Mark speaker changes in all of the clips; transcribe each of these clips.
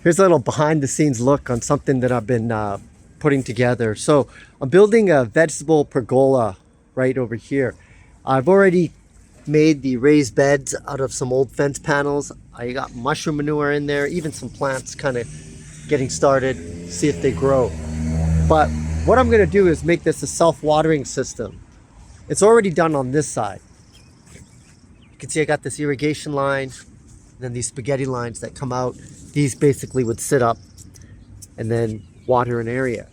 Speaker 1: Here's a little behind the scenes look on something that I've been putting together. So I'm building a vegetable pergola right over here. I've already made the raised beds out of some old fence panels. I got mushroom manure in there, even some plants kind of getting started, see if they grow. But what I'm gonna do is make this a self-watering system. It's already done on this side. You can see I got this irrigation line, then these spaghetti lines that come out. These basically would sit up and then water an area.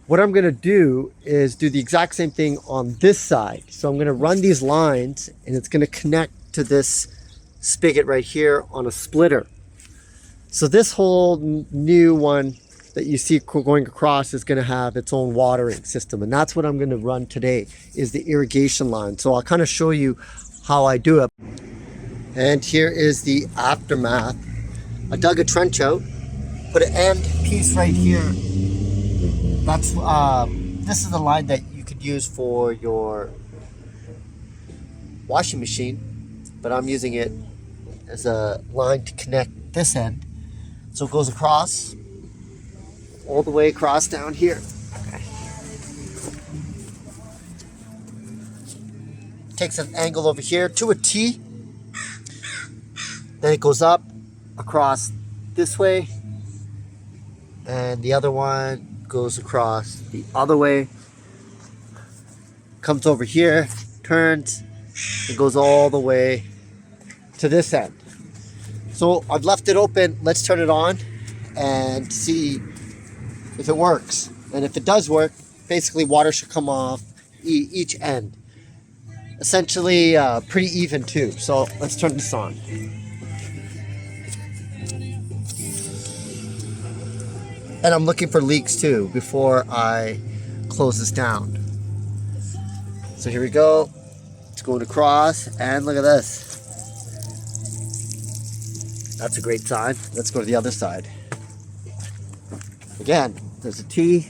Speaker 1: What I'm gonna do is do the exact same thing on this side. So I'm gonna run these lines and it's gonna connect to this spigot right here on a splitter. So this whole new one that you see going across is gonna have its own watering system. And that's what I'm gonna run today, is the irrigation line. So I'll kind of show you how I do it. And here is the aftermath. I dug a trench out, put an end piece right here. That's this is the line that you could use for your washing machine, but I'm using it as a line to connect this end. So it goes across, all the way across down here. Okay. Takes an angle over here to a T. Then it goes up across this way, and the other one goes across the other way, comes over here, turns, and goes all the way to this end. So I've left it open. Let's turn it on and see if it works. And if it does work, basically water should come off each end. Essentially pretty even too. So let's turn this on. And I'm looking for leaks too before I close this down. So here we go. It's going across, and look at this. That's a great sign. Let's go to the other side. Again, there's a T.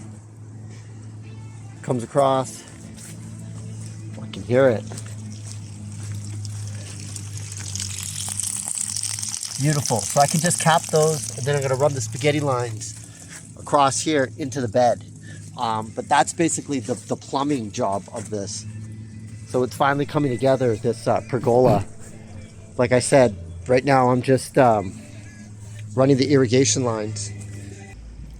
Speaker 1: Comes across. I can hear it. Beautiful. So I can just cap those, and then I'm going to run the spaghetti lines across here into the bed. But that's basically the plumbing job of this. So it's finally coming together, this pergola. Like I said, right now I'm just running the irrigation lines.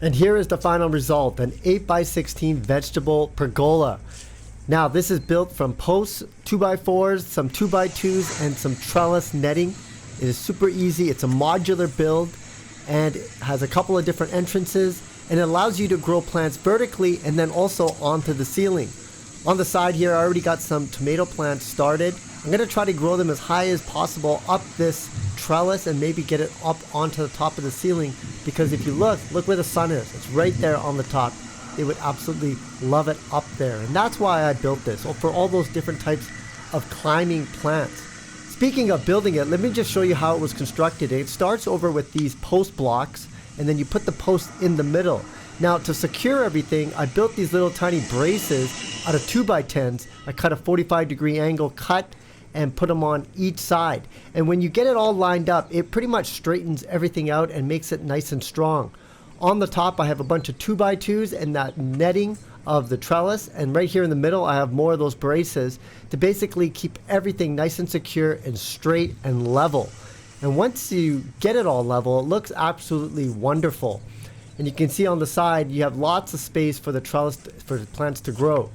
Speaker 1: And here is the final result, an 8x16 vegetable pergola. Now this is built from posts, 2x4s, some 2x2s, and some trellis netting. It is super easy. It's a modular build, and it has a couple of different entrances, and it allows you to grow plants vertically and then also onto the ceiling. On the side here, I already got some tomato plants started. I'm going to try to grow them as high as possible up this trellis and maybe get it up onto the top of the ceiling, because if you look where the sun is. It's right there on the top. They would absolutely love it up there, and that's why I built this, for all those different types of climbing plants. Speaking of building it, let me just show you how it was constructed. It starts over with these post blocks, and then you put the post in the middle. Now to secure everything, I built these little tiny braces out of 2x10s. I cut a 45-degree angle cut and put them on each side. And when you get it all lined up, it pretty much straightens everything out and makes it nice and strong. On the top, I have a bunch of 2x2s and that netting of the trellis, and right here in the middle I have more of those braces to basically keep everything nice and secure and straight and level. And once you get it all level, it looks absolutely wonderful. And you can see on the side you have lots of space for the trellis, for the plants to grow.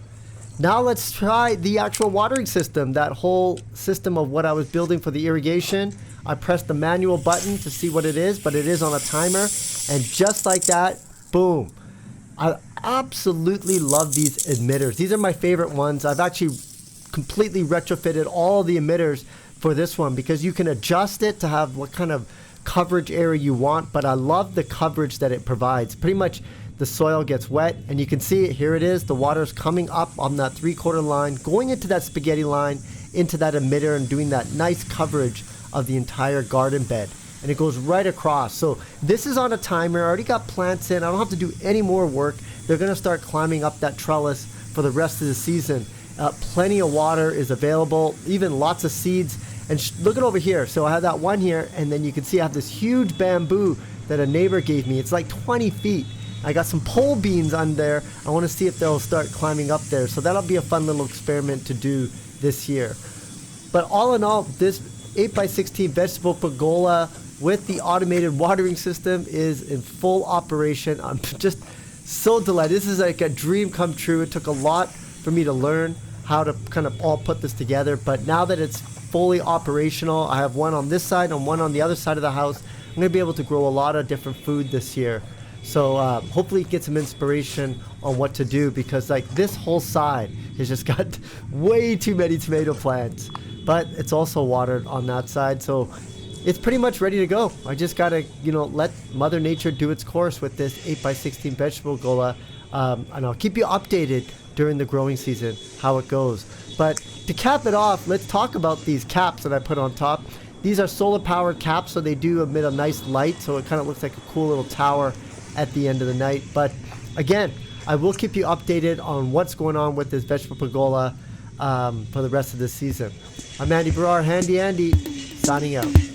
Speaker 1: Now let's try the actual watering system, that whole system of what I was building for the irrigation. I pressed the manual button to see what it is, but it is on a timer, and just like that, boom. I absolutely love these emitters. These are my favorite ones. I've actually completely retrofitted all the emitters for this one because you can adjust it to have what kind of coverage area you want, but I love the coverage that it provides. Pretty much the soil gets wet, and you can see it, here it is, the water's coming up on that 3/4 line, going into that spaghetti line, into that emitter, and doing that nice coverage of the entire garden bed. And it goes right across. So this is on a timer. I already got plants in. I don't have to do any more work. They're gonna start climbing up that trellis for the rest of the season. Plenty of water is available, even lots of seeds. And look at over here. So I have that one here, and then you can see I have this huge bamboo that a neighbor gave me. It's like 20 feet. I got some pole beans on there. I want to see if they'll start climbing up there. So that'll be a fun little experiment to do this year. But all in all, this 8x16 vegetable pergola with the automated watering system is in full operation. I'm just so delighted. This is like a dream come true. It took a lot for me to learn how to kind of all put this together, but now that it's fully operational, I have one on this side and one on the other side of the house. I'm going to be able to grow a lot of different food this year. So hopefully get some inspiration on what to do, because like this whole side has just got way too many tomato plants, but it's also watered on that side. So it's pretty much ready to go. I just got to, let Mother Nature do its course with this 8x16 vegetable pergola. And I'll keep you updated during the growing season, how it goes. But to cap it off, let's talk about these caps that I put on top. These are solar powered caps, so they do emit a nice light, so it kind of looks like a cool little tower at the end of the night. But again, I will keep you updated on what's going on with this vegetable pergola for the rest of this season. I'm Andy Baryer, Handy Andy, signing out.